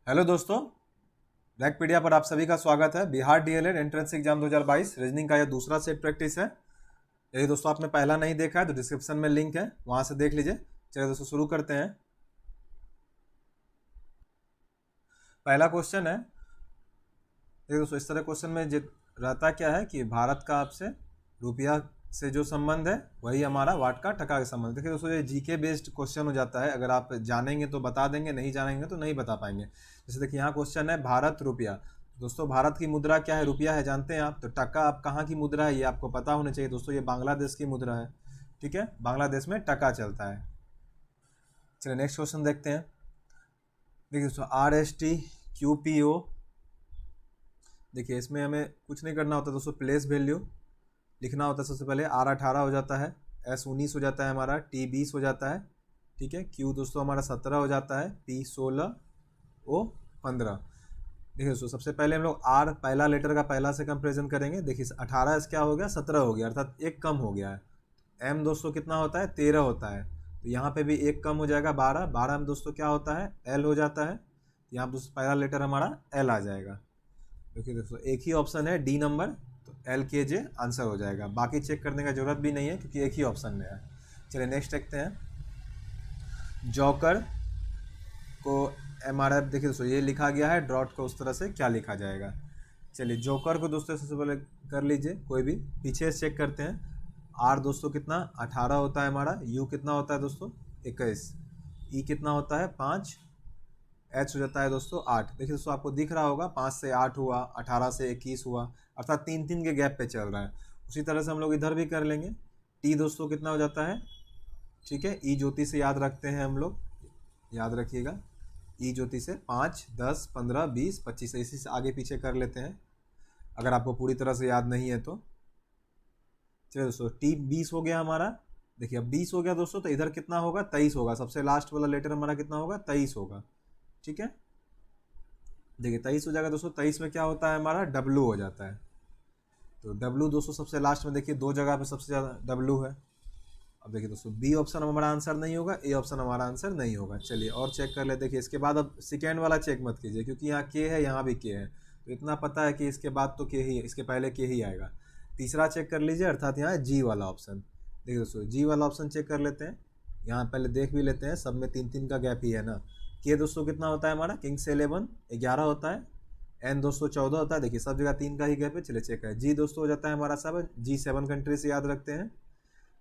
Hello दोस्तों, ब्लैकपीडिया पर आप सभी का स्वागत है। Bihar DElEd entrance exam 2022 reasoning का यह दूसरा सेट प्रैक्टिस है। यदि दोस्तों आपने पहला नहीं देखा है तो डिस्क्रिप्शन में लिंक है, वहां से देख लीजिए। चलिए दोस्तों शुरू करते हैं। पहला क्वेश्चन है, देखिए दोस्तों इस तरह क्वेश्चन में रहता क्या है कि भारत का आपसे रुपया से जो संबंध है वही हमारा वाट का टका का संबंध। देखिए दोस्तों ये जीके बेस्ड क्वेश्चन हो जाता है, अगर आप जानेंगे तो बता देंगे, नहीं जानेंगे तो नहीं बता पाएंगे। जैसे देखिए यहाँ क्वेश्चन है भारत रुपया। दोस्तों भारत की मुद्रा क्या है? रुपया है, जानते हैं आप। तो टका आप कहाँ की मुद्रा है ये आपको पता होना चाहिए। दोस्तों ये बांग्लादेश की मुद्रा है, ठीक है, बांग्लादेश में टका चलता है। चलिए नेक्स्ट क्वेश्चन देखते हैं। देखिए दोस्तों RST QPO, देखिए इसमें हमें कुछ नहीं करना होता दोस्तों, प्लेस वैल्यू लिखना होता है। सबसे पहले R18 हो जाता है, S19 हो जाता है हमारा, T20 हो जाता है, ठीक है। Q दोस्तों हमारा 17 हो जाता है, P16, O15। देखिए दोस्तों सबसे पहले हम लोग R पहला लेटर का पहला से कंपेरिजन करेंगे। देखिए 18 क्या हो गया, 17 हो गया, अर्थात एक कम हो गया है। M दोस्तों कितना होता है, 13 होता है, तो यहाँ पे भी एक कम हो जाएगा, 12। 12 में दोस्तों क्या होता है, L हो जाता है। यहाँ दोस्तों पहला लेटर हमारा L आ जाएगा। देखिए दोस्तों एक ही ऑप्शन है D नंबर, तो LKJ आंसर हो जाएगा। बाकी चेक करने का जरूरत भी नहीं है क्योंकि एक ही ऑप्शन में है। चलिए नेक्स्ट देखते हैं। जॉकर को MRF, देखिए दोस्तों ये लिखा गया है, ड्रॉट को उस तरह से क्या लिखा जाएगा। चलिए जोकर को दोस्तों सबसे पहले कर लीजिए, कोई भी पीछे से चेक करते हैं। R दोस्तों कितना 18 होता है हमारा, U कितना होता है दोस्तों 21, E कितना होता है 5, H हो जाता है दोस्तों 8। देखिए दोस्तों आपको दिख रहा होगा 5 से 8 हुआ, 18 से 21 हुआ, अर्थात 3 3 के गैप पे चल रहा है। उसी तरह से हम लोग इधर भी कर लेंगे। T दोस्तों कितना हो जाता है, ठीक है, E ज्योति से याद रखते हैं हम लोग, याद रखिएगा। E ज्योति से 5, 10, 15, 20, 25, इसी से आगे पीछे कर लेते हैं अगर आपको पूरी तरह से याद नहीं है तो। चलिए दोस्तों T 20 हो गया हमारा। देखिए अब 20 हो गया दोस्तों, तो इधर कितना होगा, 23 होगा। सबसे लास्ट वाला लेटर हमारा कितना होगा, 23 होगा, ठीक है। देखिए 23 हो जाएगा दोस्तों। 23 में क्या होता है हमारा, W हो जाता है। तो W दोस्तों सबसे लास्ट में देखिए दो जगह पे सबसे ज़्यादा W है। अब देखिए दोस्तों बी ऑप्शन हमारा आंसर नहीं होगा, ए ऑप्शन हमारा आंसर नहीं होगा। चलिए और चेक कर ले। देखिए इसके बाद अब सेकेंड वाला चेक मत कीजिए क्योंकि यहाँ के है, यहाँ भी के है, तो इतना पता है कि इसके बाद तो के ही, इसके पहले के ही आएगा। तीसरा चेक कर लीजिए, अर्थात यहाँ जी वाला ऑप्शन। देखिए दोस्तों जी वाला ऑप्शन चेक कर लेते हैं। यहाँ पहले देख भी लेते हैं, सब में 3 3 का गैप ही है ना। के दोस्तों कितना होता है हमारा, किंग से 11, 11 होता है। एन दोस्तों 14 होता है, देखिए सब जगह 3 का ही गैप है। चलिए चेक है। जी दोस्तों हो जाता है हमारा 7, जी 7 कंट्री से याद रखते हैं,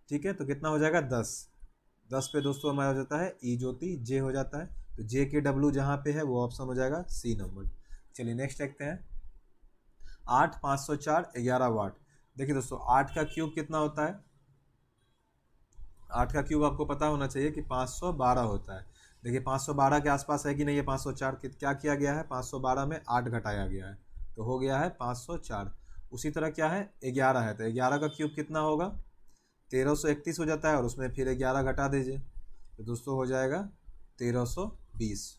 ठीक है। तो कितना हो जाएगा 10। 10 पे दोस्तों हमारा हो जाता है ई ज्योति, जे हो जाता है, तो जे के डब्ल्यू जहाँ पे है वो ऑप्शन हो जाएगा सी नंबर। चलिए नेक्स्ट देखते हैं। 8, 504, 11 वाट। देखिए दोस्तों 8 का क्यूब कितना होता है, 8 का क्यूब आपको पता होना चाहिए कि 512 होता है। देखिए 512 के आसपास है कि नहीं, ये 504 क्या किया गया है, 512 में 8 घटाया गया है तो हो गया है 504। उसी तरह क्या है 11 है, तो 11 का क्यूब कितना होगा, 1331 हो जाता है, और उसमें फिर 11 घटा दीजिए तो दोस्तों हो जाएगा 1320,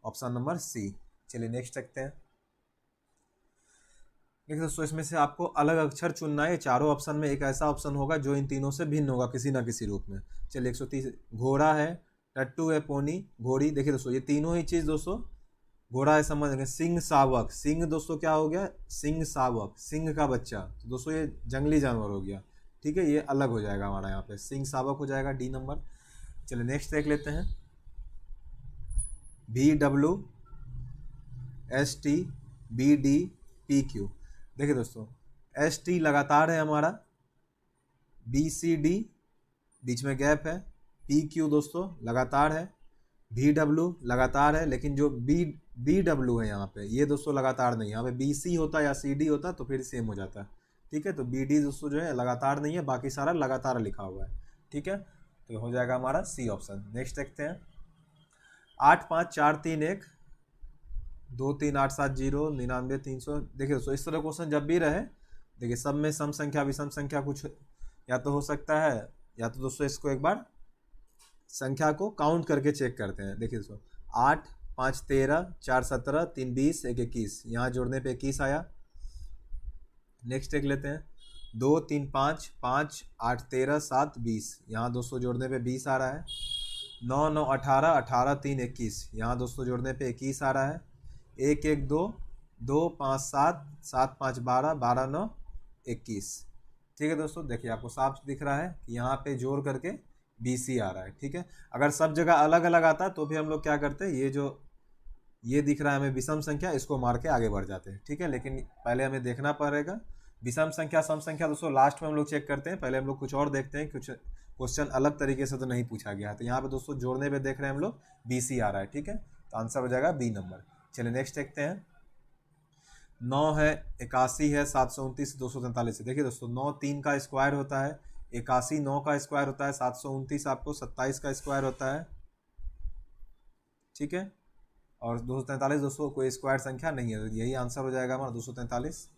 ऑप्शन नंबर सी। चलिए नेक्स्ट देखते हैं। देखिए दोस्तों इसमें से आपको अलग अक्षर चुनना है। चारों ऑप्शन में एक ऐसा ऑप्शन होगा जो इन तीनों से भिन्न होगा किसी ना किसी रूप में। चलिए 130, घोड़ा है, टट्टू है, पोनी, घोड़ी। देखिए दोस्तों ये तीनों ही चीज़ दोस्तों, घोड़ा है समझ गए, सिंह सावक, सिंह दोस्तों क्या हो गया, सिंह सावक, सिंह का बच्चा, तो दोस्तों ये जंगली जानवर हो गया, ठीक है, ये अलग हो जाएगा हमारा यहाँ पे, सिंह सावक हो जाएगा डी नंबर। चलिए नेक्स्ट देख लेते हैं। VWST BDPQ। देखिए दोस्तों ST लगातार है हमारा, BCD बीच में गैप है, PQ दोस्तों लगातार है, VW लगातार है, लेकिन जो BW है यहाँ पे ये दोस्तों लगातार नहीं है। यहाँ पे BC होता या CD होता तो फिर सेम हो जाता, ठीक है। तो BD दोस्तों जो है लगातार नहीं है, बाकी सारा लगातार लिखा हुआ है, ठीक है। तो हो जाएगा हमारा सी ऑप्शन। नेक्स्ट देखते हैं। 8, 5, 4, 3, 1, 2, 3, 8, 7, 0, 99, 300। देखिए दोस्तों इस तरह क्वेश्चन जब भी रहे, देखिए सब में सम संख्या विषम संख्या कुछ या तो हो सकता है, या तो दोस्तों इसको एक बार संख्या को काउंट करके चेक करते हैं। देखिए दोस्तों 8, 5, 13, 4, 17, 3, 20, 1, 21, यहाँ जोड़ने पे 21 आया। नेक्स्ट देख लेते हैं। 2, 3, 5, 5, 8, 13, 7, 20, यहाँ दोस्तों जोड़ने पे 20 आ रहा है। 9, 9, 18, 18, 3, 21, यहाँ दोस्तों जोड़ने पे 21 आ रहा है। 1 1 2, 2 5 7, 7 5 12, 12 9 21। ठीक है दोस्तों, देखिए आपको साफ दिख रहा है कि यहाँ पे जोड़ करके BC आ रहा है। ठीक है, अगर सब जगह अलग अलग आता तो फिर हम लोग क्या करते हैं, ये जो ये दिख रहा है हमें विषम संख्या, इसको मार के आगे बढ़ जाते हैं। ठीक है, लेकिन पहले हमें देखना पड़ेगा विषम संख्या सम संख्या दोस्तों लास्ट में हम लोग चेक करते हैं। पहले हम लोग कुछ और देखते हैं, कुछ क्वेश्चन अलग तरीके से तो नहीं पूछा गया है। तो यहाँ पे दोस्तों जोड़ने पे देख रहे हैं हम लोग BC आ रहा है। ठीक है, तो आंसर हो जाएगा B नंबर। चलिए नेक्स्ट देखते हैं। 9 है, 81 है, 729, 243 है। देखिए दोस्तों 9 3 का स्क्वायर होता है, 81 9 का स्क्वायर होता है, 729 आपको 27 का स्क्वायर होता है। ठीक है, और 243 दोस्तों कोई स्क्वायर संख्या नहीं है, तो यही आंसर हो जाएगा हमारा 243।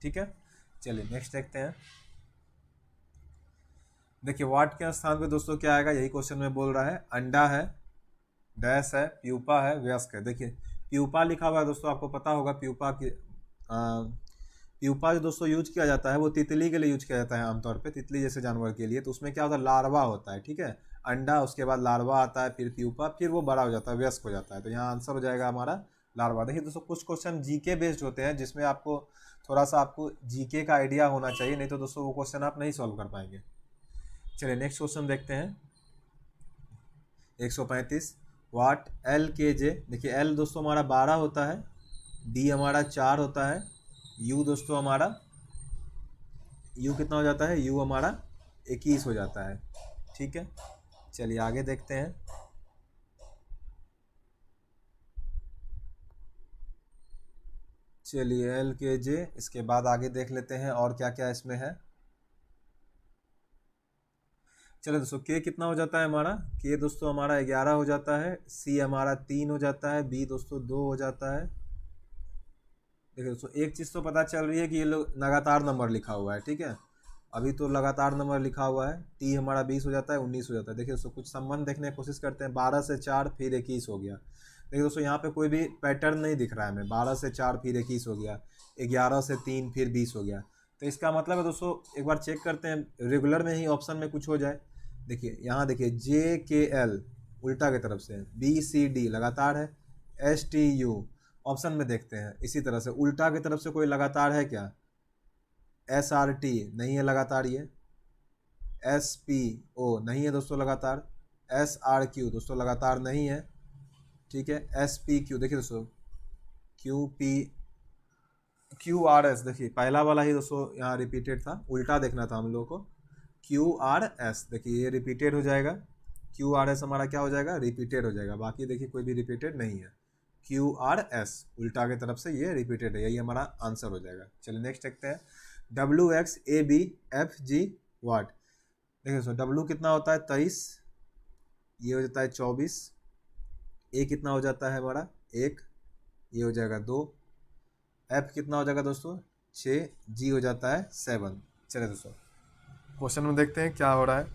ठीक है, चलिए नेक्स्ट देखते हैं। देखिए वाट के स्थान पे दोस्तों क्या आएगा, यही क्वेश्चन में बोल रहा है। अंडा है, डैश है, प्यूपा है, वयस्क है। देखिए प्यूपा लिखा हुआ है दोस्तों, आपको पता होगा प्यूपा की प्यूपा जो दोस्तों यूज किया जाता है वो तितली के लिए यूज किया जाता है आमतौर पे, तितली जैसे जानवर के लिए। तो उसमें क्या होता है, लार्वा होता है। ठीक है, अंडा, उसके बाद लार्वा आता है, फिर प्यूपा, फिर वो बड़ा हो जाता है, वयस्क हो जाता है। तो यहाँ आंसर हो जाएगा हमारा लार्वा। देखिए दोस्तों कुछ क्वेश्चन जीके बेस्ड होते हैं, जिसमें आपको थोड़ा सा आपको जीके का आइडिया होना चाहिए, नहीं तो दोस्तों वो क्वेश्चन आप नहीं सॉल्व कर पाएंगे। चलिए नेक्स्ट क्वेश्चन देखते हैं। 135 वाट LKJ। देखिए L दोस्तों हमारा 12 होता है, D हमारा 4 होता है, U दोस्तों हमारा U कितना हो जाता है, U हमारा 21 हो जाता है। ठीक है, चलिए आगे देखते हैं। चलिए LKJ, इसके बाद आगे देख लेते हैं और क्या क्या इसमें है। चलो दोस्तों K कितना हो जाता है हमारा, K दोस्तों हमारा 11 हो जाता है, C हमारा 3 हो जाता है, B दोस्तों 2 हो जाता है। देखिए दोस्तों एक चीज़ तो पता चल रही है कि ये लोग लगातार नंबर लिखा हुआ है। ठीक है, अभी तो लगातार नंबर लिखा हुआ है। T हमारा 20 हो जाता है, 19 हो जाता है। देखिए दोस्तों कुछ संबंध देखने की कोशिश करते हैं। 12 से 4 फिर 21 हो गया। देखिए दोस्तों यहाँ पे कोई भी पैटर्न नहीं दिख रहा है हमें। 12 से 4 फिर 21 हो गया, 11 से 3 फिर 20 हो गया। तो इसका मतलब है दोस्तों एक बार चेक करते हैं रेगुलर में ही ऑप्शन में कुछ हो जाए। देखिए यहाँ देखिए JKL उल्टा की तरफ से, BCD लगातार है, STU ऑप्शन में देखते हैं इसी तरह से उल्टा की तरफ से कोई लगातार है क्या, SRT नहीं है लगातार, ये SPO नहीं है दोस्तों लगातार, SRQ दोस्तों लगातार नहीं है। ठीक है, SPQ देखिए दोस्तों QRS, देखिए पहला वाला ही दोस्तों यहाँ रिपीटेड था, उल्टा देखना था हम लोगों को। QRS देखिए ये रिपीटेड हो जाएगा, QRS हमारा क्या हो जाएगा, रिपीटेड हो जाएगा। बाकी देखिए कोई भी रिपीटेड नहीं है, QRS उल्टा की तरफ से ये रिपीटेड है, यही हमारा आंसर हो जाएगा। चलिए नेक्स्ट देखते हैं। WXABFG वाट। देखिए दोस्तों W कितना होता है 23, ये हो जाता है 24, A कितना हो जाता है हमारा 1, ये हो जाएगा 2, F कितना हो जाएगा दोस्तों 6, G हो जाता है 7। चलिए दोस्तों क्वेश्चन में देखते हैं क्या हो रहा है।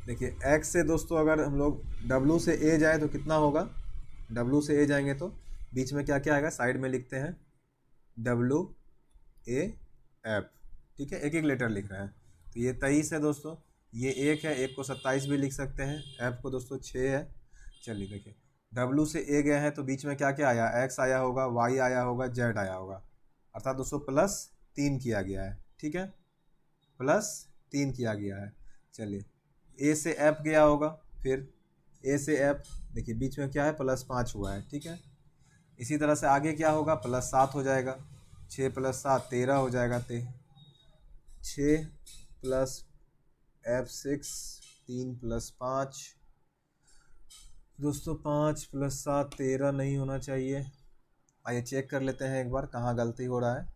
देखिए X से दोस्तों अगर हम लोग W से A जाए तो कितना होगा, W से A जाएंगे तो बीच में क्या क्या आएगा, साइड में लिखते हैं WAF। ठीक है, एक एक लेटर लिख रहे हैं। तो ये 23 है दोस्तों, ये 1 है, 1 को 27 भी लिख सकते हैं, F को दोस्तों 6 है। चलिए देखिए W से A गए हैं तो बीच में क्या क्या आया, X आया होगा, Y आया होगा, Z आया होगा, अर्थात दोस्तों +3 किया गया है। ठीक है, +3 किया गया है। चलिए A से F गया होगा, फिर A से F देखिए बीच में क्या है +5 हुआ है। ठीक है, इसी तरह से आगे क्या होगा, +7 हो जाएगा, 6 + 7 13 हो जाएगा, 6 + F6 3 + 5 दोस्तों 5 + 7 13 नहीं होना चाहिए। आइए चेक कर लेते हैं एक बार कहाँ गलती हो रहा है।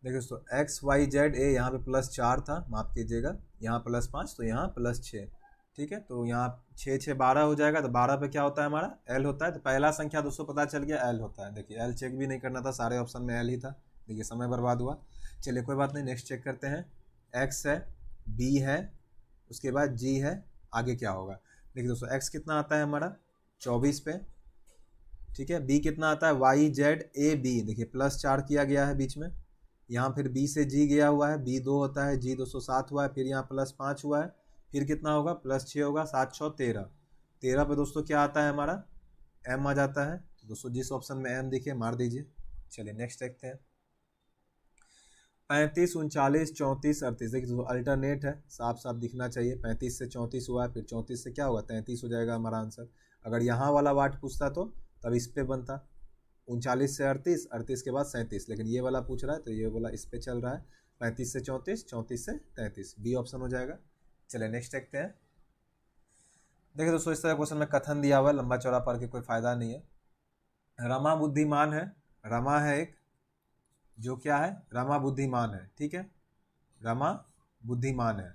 देखिए दोस्तों XYZA यहाँ पे +4 था, माफ़ कीजिएगा, यहाँ +5 तो यहाँ +6। ठीक है, तो यहाँ 6 6 12 हो जाएगा, तो 12 पे क्या होता है हमारा L होता है। तो पहला संख्या दोस्तों पता चल गया L होता है। देखिए L चेक भी नहीं करना था, सारे ऑप्शन में L ही था। देखिए समय बर्बाद हुआ। चलिए कोई बात नहीं, नेक्स्ट चेक करते हैं। X है, B है, उसके बाद G है, आगे क्या होगा। देखिए दोस्तों X कितना आता है हमारा 24 पे। ठीक है, B कितना आता है YZAB, देखिए +4 किया गया है बीच में, यहाँ फिर B से G गया हुआ है, B 2 होता है, G दोस्तों 7 हुआ है, फिर यहाँ +5 हुआ है, फिर कितना होगा +6 होगा, 7 6 13 13 पे दोस्तों क्या आता है हमारा M आ जाता है। तो दोस्तों जिस ऑप्शन में एम दिखे मार दीजिए। चलिए नेक्स्ट देखते हैं। 35, 39, 34, 38। देखिए दोस्तों अल्टरनेट है, साफ साफ दिखना चाहिए। 35 से 34 हुआ है, फिर 34 से क्या होगा 33 हो जाएगा हमारा आंसर। अगर यहाँ वाला वाट पूछता तो तब इस पे बनता 39 से 38, 38 के बाद 37, लेकिन ये वाला पूछ रहा है तो ये वाला इस पे चल रहा है। 35 से 34, 34 से 33, बी ऑप्शन हो जाएगा। चलिए नेक्स्ट देखते हैं। देखिए दोस्तों इस तरह क्वेश्चन में कथन दिया हुआ है, लंबा चौड़ा पढ़ के कोई फायदा नहीं है। रमा बुद्धिमान है, रमा है एक जो क्या है, रमा बुद्धिमान है, ठीक है, रमा बुद्धिमान है,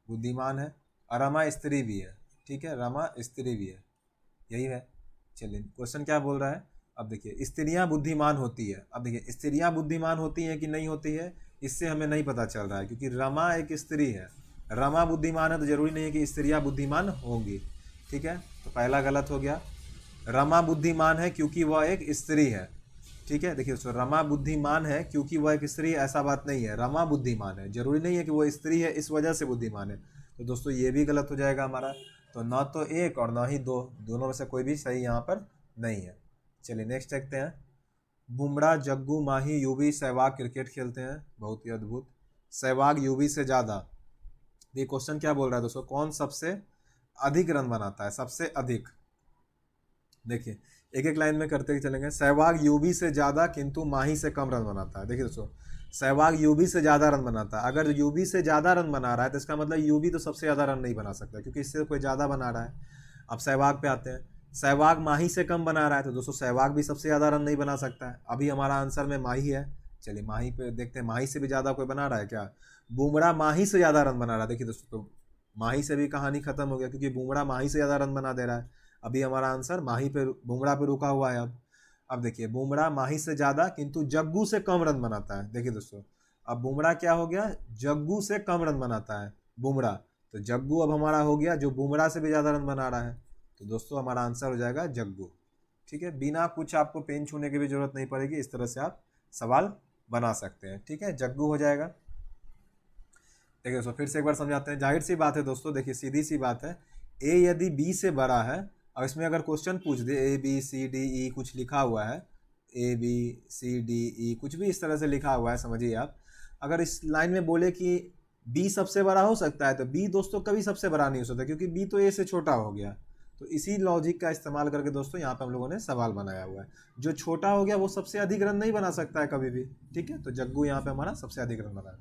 बुद्धिमान है, और रमा स्त्री भी है, ठीक है, रमा स्त्री भी है, यही है। चलिए क्वेश्चन क्या बोल रहा है, अब देखिए स्त्रियां बुद्धिमान होती है। अब देखिए स्त्रियां बुद्धिमान होती हैं कि नहीं होती है, इससे हमें नहीं पता चल रहा है, क्योंकि रमा एक स्त्री है, रमा बुद्धिमान है तो जरूरी नहीं है कि स्त्रियां बुद्धिमान होंगी, ठीक है। तो पहला गलत हो गया। रमा बुद्धिमान है क्योंकि वह एक स्त्री है, ठीक है। देखिए दोस्तों रमा बुद्धिमान है क्योंकि वह एक स्त्री है, ऐसा बात नहीं है, रमा बुद्धिमान है, जरूरी नहीं है कि वो स्त्री है इस वजह से बुद्धिमान है। तो दोस्तों ये भी गलत हो जाएगा हमारा। तो ना तो एक और ना ही दो, दोनों में से कोई भी सही यहाँ पर नहीं है। चलिए नेक्स्ट देखते हैं। बुमराह, जग्गू, माही, युवी, सहवाग क्रिकेट खेलते हैं, बहुत ही अद्भुत। सहवाग युवी से ज़्यादा, ये क्वेश्चन क्या बोल रहा है दोस्तों, कौन सबसे अधिक रन बनाता है, सबसे अधिक। देखिए एक एक लाइन में करते चलेंगे। सहवाग यूवी से ज़्यादा किंतु माही से कम रन बनाता है। देखिए दोस्तों सहवाग यूवी से ज़्यादा रन बनाता है, अगर यूवी से ज़्यादा रन बना रहा है तो इसका मतलब यूवी तो सबसे ज़्यादा रन नहीं बना सकता, क्योंकि इससे कोई ज़्यादा बना रहा है। अब सहवाग पे आते हैं। सहवाग माही से कम बना रहा है तो दोस्तों सहवाग भी सबसे ज़्यादा रन नहीं बना सकता है। अभी हमारा आंसर में माही है। चलिए माही पे देखते हैं, माही से भी ज़्यादा कोई बना रहा है क्या। बुमराह माही से ज़्यादा रन बना रहा है। देखिए दोस्तों तो माही से भी कहानी खत्म हो गया, क्योंकि बुमराह माही से ज़्यादा रन बना दे रहा है। अभी हमारा आंसर माही पे, बुमराह पे रुका हुआ है। अब देखिए बुमराह माही से ज़्यादा किंतु जग्गू से कम रन बनाता है। देखिए दोस्तों अब बुमराह क्या हो गया, जग्गू से कम रन बनाता है बुमराह, तो जग्गू अब हमारा हो गया जो बुमराह से भी ज़्यादा रन बना रहा है। तो दोस्तों हमारा आंसर हो जाएगा जग्गू, ठीक है। बिना कुछ आपको पेन छूने की भी जरूरत नहीं पड़ेगी, इस तरह से आप सवाल बना सकते हैं, ठीक है, जग्गू हो जाएगा। देखिए दोस्तों फिर से एक बार समझाते हैं, जाहिर सी बात है दोस्तों, देखिए सीधी सी बात है, ए यदि बी से बड़ा है और इसमें अगर क्वेश्चन पूछ दे A B C D E कुछ लिखा हुआ है, A B C D E कुछ भी इस तरह से लिखा हुआ है, समझिए आप, अगर इस लाइन में बोले कि बी सबसे बड़ा हो सकता है, तो बी दोस्तों कभी सबसे बड़ा नहीं हो सकता, क्योंकि बी तो ए से छोटा हो गया। तो इसी लॉजिक का इस्तेमाल करके दोस्तों यहाँ पे हम लोगों ने सवाल बनाया हुआ है। जो छोटा हो गया वो सबसे अधिक रन नहीं बना सकता है कभी भी, ठीक है। तो जग्गू यहाँ पे हमारा सबसे अधिक रन बनाया।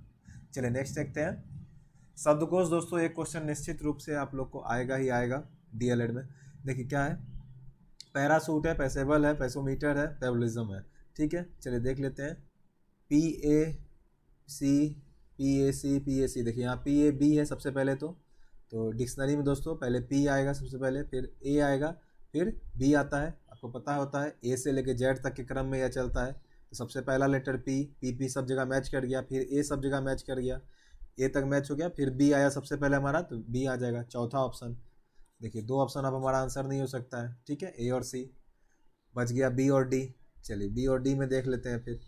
चलिए नेक्स्ट देखते हैं। शब्दकोश दोस्तों एक क्वेश्चन निश्चित रूप से आप लोग को आएगा ही आएगा डीएलएड में। देखिए क्या है, पैरासूट है, पैसेबल है, पैसोमीटर है, पेबलिज्म है, ठीक है। चलिए देख लेते हैं। P A C, P A C, P A C, देखिए यहाँ पी ए बी है सबसे पहले, तो डिक्शनरी में दोस्तों पहले पी आएगा सबसे पहले, फिर ए आएगा, फिर बी आता है। आपको पता होता है ए से लेके जेड तक के क्रम में यह चलता है। तो सबसे पहला लेटर पी, पी सब जगह मैच कर गया, फिर ए सब जगह मैच कर गया, ए तक मैच हो गया, फिर बी आया सबसे पहले हमारा, तो बी आ जाएगा चौथा ऑप्शन। देखिए दो ऑप्शन अब हमारा आंसर नहीं हो सकता है, ठीक है, ए और सी, बच गया बी और डी। चलिए बी और डी में देख लेते हैं फिर।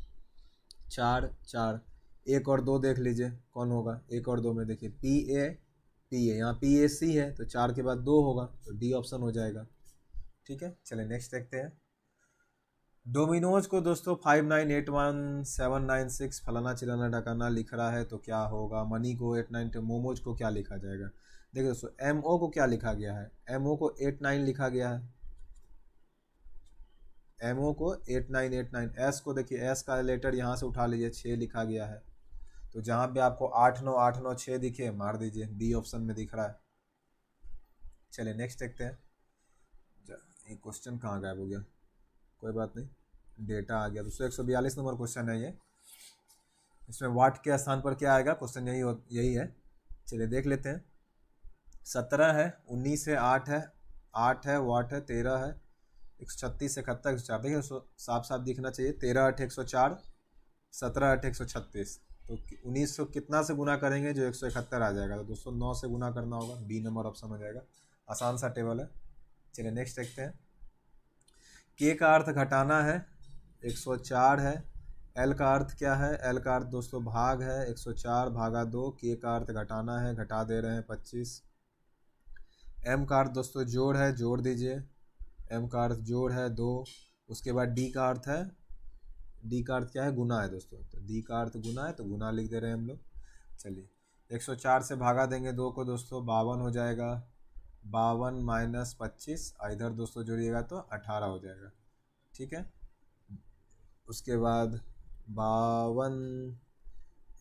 चार चार, एक और दो देख लीजिए कौन होगा। एक और दो में देखिए पी ए यहाँ पी ए सी है, तो चार के बाद दो होगा, तो डी ऑप्शन हो जाएगा, ठीक है। चलिए नेक्स्ट देखते हैं। डोमिनोज को दोस्तों 5981796 फलाना चिलाना ढकाना लिख रहा है, तो क्या होगा। मनी को 89, मोमोज को क्या लिखा जाएगा। देखिए दोस्तों एम ओ को क्या लिखा गया है, एम ओ को 89 लिखा गया है, एम ओ को 8989। एस को देखिए एस का लेटर यहाँ से उठा लीजिए, 6 लिखा गया है, तो जहाँ पे आपको 89896 दिखे मार दीजिए, बी ऑप्शन में दिख रहा है। चलिए नेक्स्ट देखते हैं। ये क्वेश्चन कहाँ गायब हो गया, कोई बात नहीं, डेटा आ गया। दोस्तों 142 नंबर क्वेश्चन है ये, इसमें वाट के स्थान पर क्या आएगा, क्वेश्चन यही है। चलिए देख लेते हैं। 17 है, 19 है, 8 है, 8 है, वाट है, 13 है, 136, 71, 104। देखिए साफ साफ दिखना चाहिए, 13 8 104, 17 8 136। तो 1900 कितना से गुना करेंगे जो 171 आ जाएगा, तो दोस्तों 9 से गुना करना होगा, बी नंबर ऑप्शन हो जाएगा, आसान सा टेबल है। चलिए नेक्स्ट देखते हैं। के का अर्थ घटाना है, 104 है। एल का अर्थ क्या है, एल का अर्थ दोस्तों भाग है, 104 भागा 2। के का अर्थ घटाना है, घटा दे रहे हैं 25। एम का अर्थ दोस्तों जोड़ है, जोड़ दीजिए, एम का अर्थ जोड़ है 2। उसके बाद डी का अर्थ है, डी का अर्थ क्या है, गुना है दोस्तों, तो डी का अर्थ गुना है, तो गुना लिख दे रहे हैं हम लोग। चलिए 104 से भागा देंगे 2 को दोस्तों, 52 हो जाएगा, 52 माइनस 25, इधर दोस्तों जोड़िएगा तो 18 हो जाएगा, ठीक है। उसके बाद 52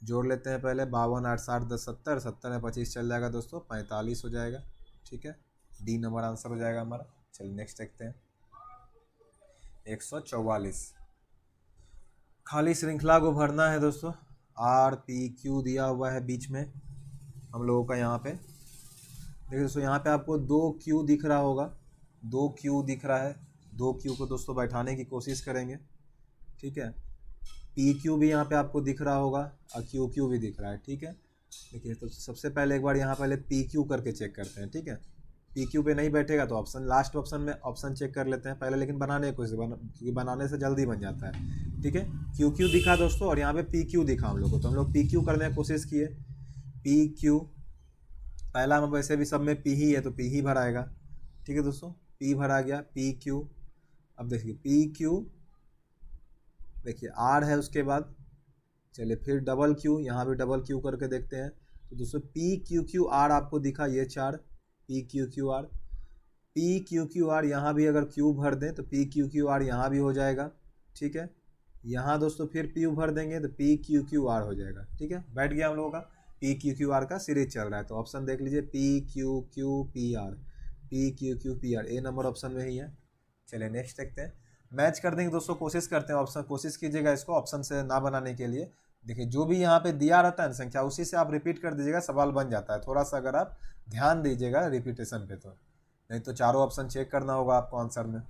जोड़ लेते हैं पहले, 52 8 60 10 70, 70 में 25 चल जाएगा दोस्तों, 45 हो जाएगा, ठीक है। डी नंबर आंसर हो जाएगा हमारा। चलिए नेक्स्ट देखते हैं 144, खाली श्रृंखला को भरना है दोस्तों। आर पी क्यू दिया हुआ है बीच में हम लोगों का, यहाँ पे देखिए दोस्तों, यहाँ पे आपको 2 क्यू दिख रहा होगा, 2 क्यू दिख रहा है, 2 क्यू को दोस्तों बैठाने की कोशिश करेंगे, ठीक है। पी क्यू भी यहाँ पे आपको दिख रहा होगा और क्यू क्यू भी दिख रहा है, ठीक है। देखिए तो सबसे पहले एक बार यहाँ पहले पी क्यू करके चेक करते हैं, ठीक है। पी क्यू पे नहीं बैठेगा तो ऑप्शन, लास्ट ऑप्शन में ऑप्शन चेक कर लेते हैं पहले, लेकिन बनाने की कोशिश क्योंकि बनाने से जल्दी बन जाता है, ठीक है। क्यू क्यू दिखा दोस्तों और यहाँ पे पी क्यू दिखा हम लोग को, तो हम लोग पी क्यू करने की कोशिश किए। पी क्यू पहला में वैसे भी सब में पी ही है तो पी ही भराएगा, ठीक है दोस्तों, पी भरा गया, पी क्यू। अब देखिए पी क्यू, देखिए आर है उसके बाद, चलिए फिर डबल क्यू, यहाँ भी डबल क्यू करके देखते हैं, तो दोस्तों पी क्यू क्यू आर आपको दिखा, ये 4 P Q Q are, P Q Q are, यहाँ भी अगर क्यू भर दें तो पी क्यू क्यू आर यहाँ भी हो जाएगा, ठीक है। यहाँ दोस्तों फिर पी भर देंगे तो पी क्यू क्यू आर हो जाएगा, ठीक है। बैठ गया हम लोगों का पी क्यू क्यू आर का सीरीज चल रहा है, तो ऑप्शन देख लीजिए P Q Q P R, P Q Q P R, A number option में ही है। चलिए नेक्स्ट देखते हैं, मैच कर देंगे दोस्तों, कोशिश करते हैं ऑप्शन, कोशिश कीजिएगा इसको ऑप्शन से ना बनाने के लिए। देखिए जो भी यहाँ पे दिया रहता है संख्या, उसी से आप रिपीट कर दीजिएगा, सवाल बन जाता है। थोड़ा सा अगर आप ध्यान दीजिएगा रिपीटेशन पे, तो नहीं तो चारों ऑप्शन चेक करना होगा आपको आंसर में।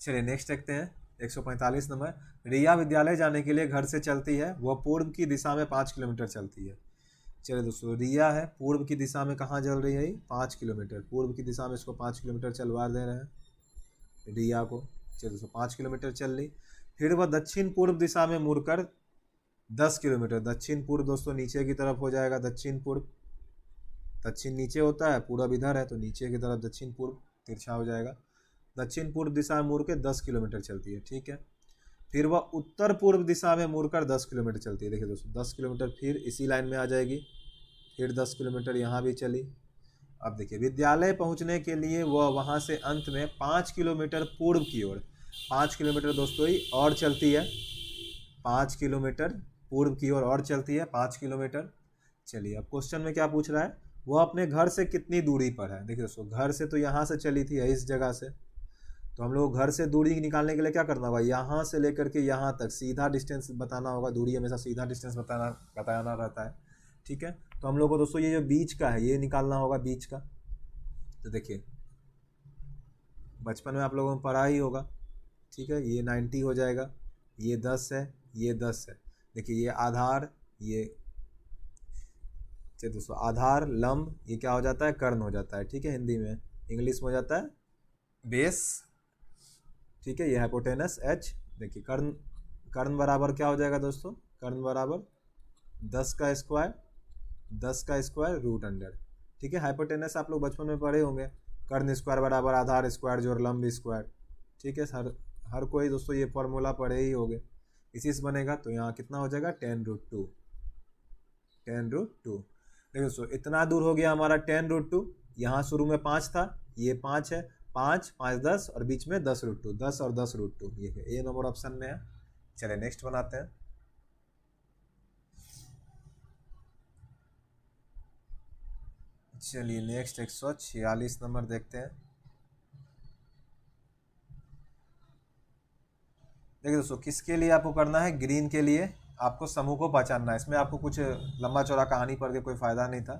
चलिए नेक्स्ट देखते हैं 145 नंबर, रिया विद्यालय जाने के लिए घर से चलती है, वह पूर्व की दिशा में 5 किलोमीटर चलती है। चलिए दोस्तों रिया है, पूर्व की दिशा में कहाँ चल रही है, 5 किलोमीटर, पूर्व की दिशा में इसको 5 किलोमीटर चलवा दे रहे हैं रिया को। चलिए दोस्तों 5 किलोमीटर चल ली, फिर वह दक्षिण पूर्व दिशा में मुड़कर 10 किलोमीटर, दक्षिण पूर्व दोस्तों नीचे की तरफ हो जाएगा, दक्षिण पूर्व, दक्षिण नीचे होता है, पूर्व इधर है, तो नीचे की तरफ दक्षिण पूर्व तिरछा हो जाएगा, दक्षिण पूर्व दिशा में मुड़ के 10 किलोमीटर चलती है, ठीक है। फिर वह उत्तर पूर्व दिशा में मुड़कर 10 किलोमीटर चलती है। देखिए दोस्तों 10 किलोमीटर फिर इसी लाइन में आ जाएगी, फिर 10 किलोमीटर यहाँ भी चली। अब देखिए विद्यालय पहुँचने के लिए वह वहाँ से अंत में 5 किलोमीटर पूर्व की ओर, 5 किलोमीटर दोस्तों ही और चलती है, 5 किलोमीटर पूर्व की ओर और चलती है, 5 किलोमीटर। चलिए अब क्वेश्चन में क्या पूछ रहा है, वो अपने घर से कितनी दूरी पर है। देखिए दोस्तों घर से तो यहाँ से चली थी इस जगह से, तो हम लोग घर से दूरी निकालने के लिए क्या करना होगा, यहाँ से लेकर के यहाँ तक सीधा डिस्टेंस बताना होगा, दूरी हमेशा सीधा डिस्टेंस बताना रहता है, ठीक है। तो हम लोग को दोस्तों ये जो बीच का है ये निकालना होगा, बीच का। तो देखिए बचपन में आप लोगों ने पढ़ा ही होगा, ठीक है, ये 90 हो जाएगा, ये 10 है, ये 10 है। देखिए ये आधार, ये चलिए दोस्तों आधार लंब, ये क्या हो जाता है, कर्ण हो जाता है, ठीक है, हिंदी में, इंग्लिश में हो जाता है बेस, ठीक है। ये हाइपोटेनस एच, देखिए कर्ण, कर्ण बराबर क्या हो जाएगा दोस्तों, कर्ण बराबर 10 का स्क्वायर, 10 का स्क्वायर रूट अंडर, ठीक है। हाइपोटेनस आप लोग बचपन में पढ़े होंगे, कर्ण स्क्वायर बराबर आधार स्क्वायर जोड़ लंब स्क्वायर, ठीक है। हर कोई दोस्तों ये फॉर्मूला पढ़े ही होंगे, इसी से बनेगा। तो यहाँ कितना हो जाएगा 10√2, 10√2। देखिए दोस्तों इतना दूर हो गया हमारा 10√2, यहाँ शुरू में 5 था, ये 5 है, 5 5 10 और बीच में 10√2, 10 और 10√2, ये है ए नंबर ऑप्शन में है। चलिए नेक्स्ट बनाते हैं, चलिए नेक्स्ट 146 नंबर देखते हैं। देखिए दोस्तों किसके लिए आपको करना है, ग्रीन के लिए आपको समूह को पहचानना है, इसमें आपको कुछ लंबा चौड़ा कहानी पढ़ के कोई फ़ायदा नहीं था।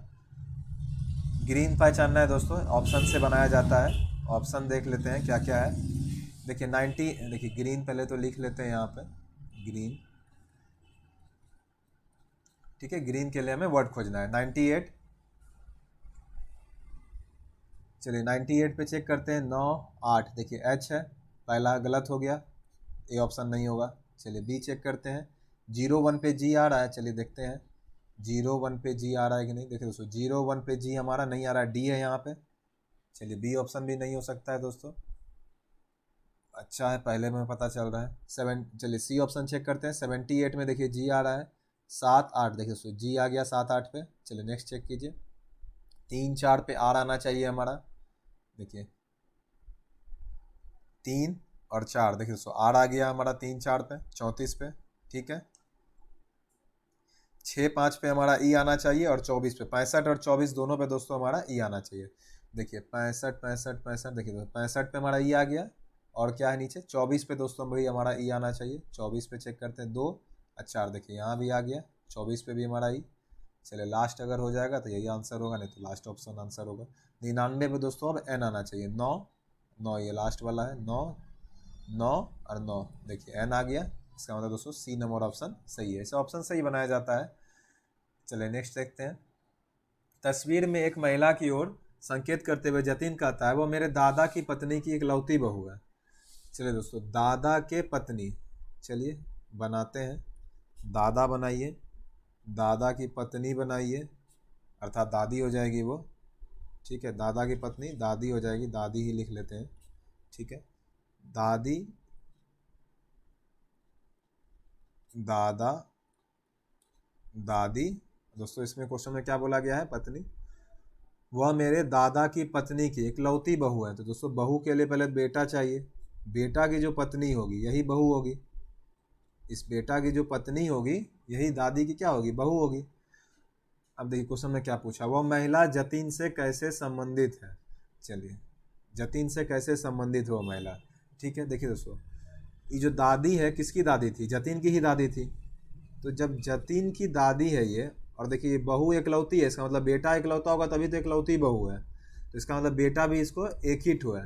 ग्रीन पहचानना है दोस्तों, ऑप्शन से बनाया जाता है, ऑप्शन देख लेते हैं क्या क्या है। देखिए 90, देखिए ग्रीन पहले तो लिख लेते हैं यहाँ पे ग्रीन, ठीक है। ग्रीन के लिए हमें वर्ड खोजना है 98, चलिए 98 पे चेक करते हैं, 9 8, देखिए एच है, पहला गलत हो गया, ए ऑप्शन नहीं होगा। चलिए बी चेक करते हैं, 01 पे जी आ रहा है, चलिए देखते हैं 01 पे जी आ रहा है कि नहीं। देखिए दोस्तों 01 पे जी हमारा नहीं आ रहा है, डी है यहाँ पे, चलिए बी ऑप्शन भी नहीं हो सकता है दोस्तों। अच्छा है, पहले में पता चल रहा है। चलिए सी ऑप्शन चेक करते हैं। 78 में देखिए जी आ रहा है, 7 8 देखिए दोस्तों जी आ गया 7 8 पे। चलिए नेक्स्ट चेक कीजिए। 3 4 पे आर आना चाहिए हमारा। देखिए 3 और 4 देखिए दोस्तों आर आ गया हमारा 3 4 पे 34 पे। ठीक है, 6 5 पे हमारा ई आना चाहिए और 24 पे 65 और 24 दोनों पे दोस्तों हमारा ई आना चाहिए। देखिए 65 65 65 देखिए दोस्तों 65 पे हमारा ई आ गया और क्या है नीचे 24 पे दोस्तों भाई हमारा ई आना चाहिए। 24 पे चेक करते हैं 2 और 4 देखिए यहाँ भी आ गया 24 पे भी हमारा ई। चलिए लास्ट अगर हो जाएगा तो यही आंसर होगा, नहीं तो लास्ट ऑप्शन आंसर होगा। 99 पे दोस्तों अब एन आना चाहिए। 9 9 ये लास्ट वाला है 9 9 और 9 देखिए एन आ गया। इसका मतलब दोस्तों सी नंबर ऑप्शन सही है। इसे ऑप्शन सही बनाया जाता है। चलिए नेक्स्ट देखते हैं। तस्वीर में एक महिला की ओर संकेत करते हुए जतिन कहता है वो मेरे दादा की पत्नी की इकलौती बहू है। चलिए दोस्तों दादा के पत्नी, चलिए बनाते हैं। दादा बनाइए, दादा की पत्नी बनाइए, अर्थात दादी हो जाएगी वो। ठीक है, दादा की पत्नी दादी हो जाएगी, दादी ही लिख लेते हैं। ठीक है, दादी दादा दादी। दोस्तों इसमें क्वेश्चन में क्या बोला गया है, पत्नी। वह मेरे दादा की पत्नी की इकलौती बहू है। तो दोस्तों बहू के लिए पहले बेटा चाहिए, बेटा की जो पत्नी होगी यही बहू होगी। इस बेटा की जो पत्नी होगी यही दादी की क्या होगी, बहू होगी। अब देखिए क्वेश्चन में क्या पूछा, वह महिला जतिन से कैसे संबंधित है। चलिए जतिन से कैसे संबंधित हो महिला। ठीक है, देखिए दोस्तों ये जो दादी है किसकी दादी थी, जतिन की ही दादी थी। तो जब जतिन की दादी है ये, और देखिए ये बहू एकलौती है, इसका मतलब बेटा एकलौता होगा तभी तो एकलौती बहू है। तो इसका मतलब बेटा भी इसको एक ही ठो है।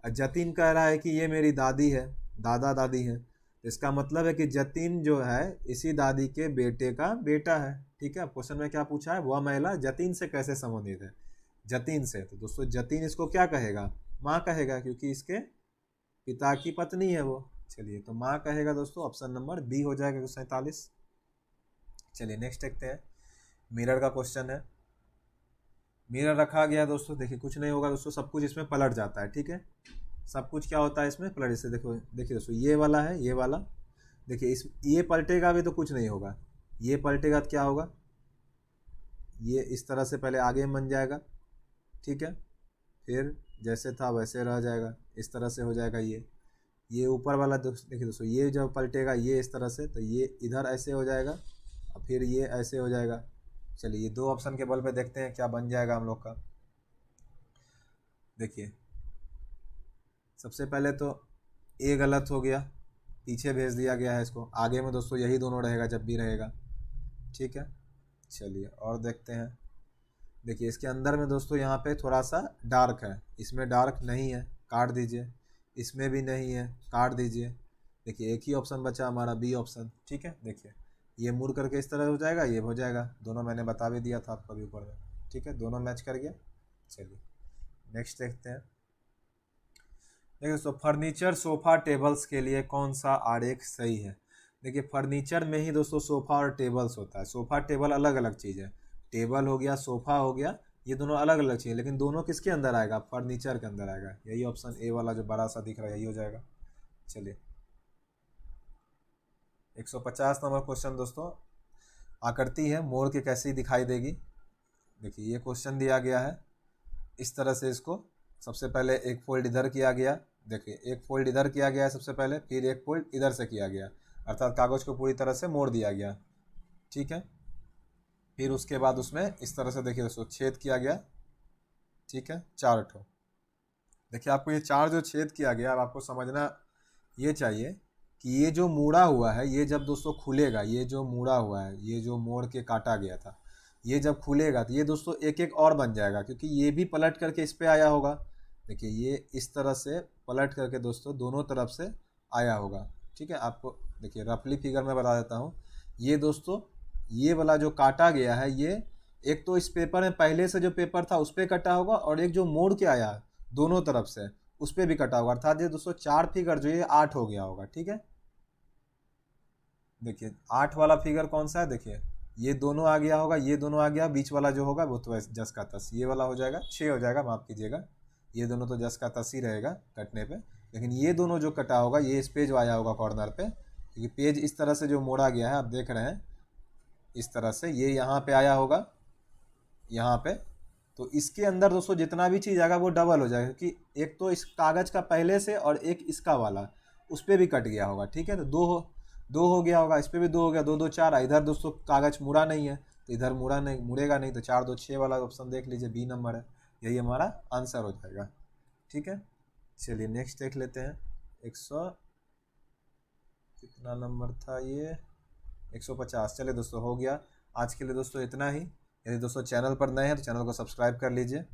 और जतिन कह रहा है कि ये मेरी दादी है, दादा दादी है। तो इसका मतलब है कि जतिन जो है इसी दादी के बेटे का बेटा है। ठीक है, क्वेश्चन में क्या पूछा है, वह महिला जतिन से कैसे संबंधित है, जतिन से। तो दोस्तों जतिन इसको क्या कहेगा, माँ कहेगा, क्योंकि इसके पिता की पत्नी है वो। चलिए तो माँ कहेगा दोस्तों, ऑप्शन नंबर बी हो जाएगा 47। चलिए नेक्स्ट देखते हैं। मिरर का क्वेश्चन है। मिरर रखा गया दोस्तों, देखिए कुछ नहीं होगा दोस्तों, सब कुछ इसमें पलट जाता है। ठीक है, सब कुछ क्या होता है इसमें पलट। इससे देखो, देखिए दोस्तों ये वाला है, ये वाला देखिए, इस ये पलटेगा भी तो कुछ नहीं होगा, ये पलटेगा तो क्या होगा, ये इस तरह से पहले आगे बन जाएगा। ठीक है, फिर जैसे था वैसे रह जाएगा, इस तरह से हो जाएगा। ये ऊपर वाला देखिए दोस्तों, ये जब पलटेगा ये इस तरह से, तो ये इधर ऐसे हो जाएगा और फिर ये ऐसे हो जाएगा। चलिए ये दो ऑप्शन के बल पे देखते हैं क्या बन जाएगा हम लोग का। देखिए सबसे पहले तो ए गलत हो गया, पीछे भेज दिया गया है इसको। आगे में दोस्तों यही दोनों रहेगा जब भी रहेगा। ठीक है, चलिए और देखते हैं। देखिए इसके अंदर में दोस्तों यहाँ पे थोड़ा सा डार्क है, इसमें डार्क नहीं है, काट दीजिए। इसमें भी नहीं है, काट दीजिए। देखिए एक ही ऑप्शन बचा हमारा, बी ऑप्शन। ठीक है, देखिए ये मुड़ करके इस तरह हो जाएगा, ये हो जाएगा, दोनों मैंने बता भी दिया था आपको अभी ऊपर में। ठीक है, दोनों मैच कर गया। चलिए नेक्स्ट देखते हैं। देखिए दोस्तों फर्नीचर सोफ़ा टेबल्स के लिए कौन सा आरेख सही है। देखिए फर्नीचर में ही दोस्तों सोफ़ा और टेबल्स होता है। सोफ़ा टेबल अलग अलग चीज़ है, टेबल हो गया सोफ़ा हो गया, ये दोनों अलग अलग चीज़ है, लेकिन दोनों किसके अंदर आएगा, फर्नीचर के अंदर आएगा। यही ऑप्शन ए वाला जो बड़ा सा दिख रहा है यही हो जाएगा। चलिए 150 नंबर क्वेश्चन दोस्तों, आकृति है मोर की कैसी दिखाई देगी। देखिए ये क्वेश्चन दिया गया है इस तरह से, इसको सबसे पहले एक फोल्ड इधर किया गया। देखिए एक फोल्ड इधर किया गया है सबसे पहले, फिर एक फोल्ड इधर से किया गया, अर्थात कागज़ को पूरी तरह से मोड़ दिया गया। ठीक है, फिर उसके बाद उसमें इस तरह से देखिए दोस्तों छेद किया गया। ठीक है, 4 ठो। देखिए आपको ये 4 जो छेद किया गया, अब आपको समझना ये चाहिए कि ये जो मुड़ा हुआ है, ये जब दोस्तों खुलेगा, ये जो मुड़ा हुआ है, ये जो मोड़ के काटा गया था, ये जब खुलेगा तो ये दोस्तों एक एक और बन जाएगा, क्योंकि ये भी पलट करके इस पे आया होगा। देखिए ये इस तरह से पलट करके दोस्तों दोनों तरफ से आया होगा। ठीक है, आपको देखिए रफली फिगर में बता देता हूँ। ये दोस्तों ये वाला जो काटा गया है, ये एक तो इस पेपर में पहले से जो पेपर था उस पर कटा होगा, और एक जो मोड़ के आया दोनों तरफ से उस पर भी कटा होगा, अर्थात ये दोस्तों 4 फिगर जो ये 8 हो गया होगा। ठीक है, देखिए 8 वाला फिगर कौन सा है, देखिए ये दोनों आ गया होगा, ये दोनों आ गया, बीच वाला जो होगा वो तो जस का तस, ये वाला हो जाएगा 6 हो जाएगा, माफ़ कीजिएगा, ये दोनों तो जस का तस ही रहेगा कटने पे। लेकिन ये दोनों जो कटा होगा ये इस पेज आया होगा कॉर्नर पे, क्योंकि पेज इस तरह से जो मोड़ा गया है आप देख रहे हैं इस तरह से, ये यहाँ पे आया होगा यहाँ पे। तो इसके अंदर दोस्तों जितना भी चीज़ आएगा वो डबल हो जाएगा, क्योंकि एक तो इस कागज़ का पहले से और एक इसका वाला उस पर भी कट गया होगा, ठीक है। तो दो हो गया होगा, इस पर भी दो हो गया, दो दो चार। इधर दोस्तों कागज़ मुड़ा नहीं है तो इधर मुड़ेगा नहीं, तो 4 2 6 वाला ऑप्शन देख लीजिए, बी नंबर है, यही हमारा आंसर हो जाएगा, ठीक है। चलिए नेक्स्ट देख लेते हैं। 100 कितना नंबर था ये, 150। चलिए दोस्तों हो गया आज के लिए दोस्तों इतना ही। यदि दोस्तों चैनल पर नए हैं तो चैनल को सब्सक्राइब कर लीजिए।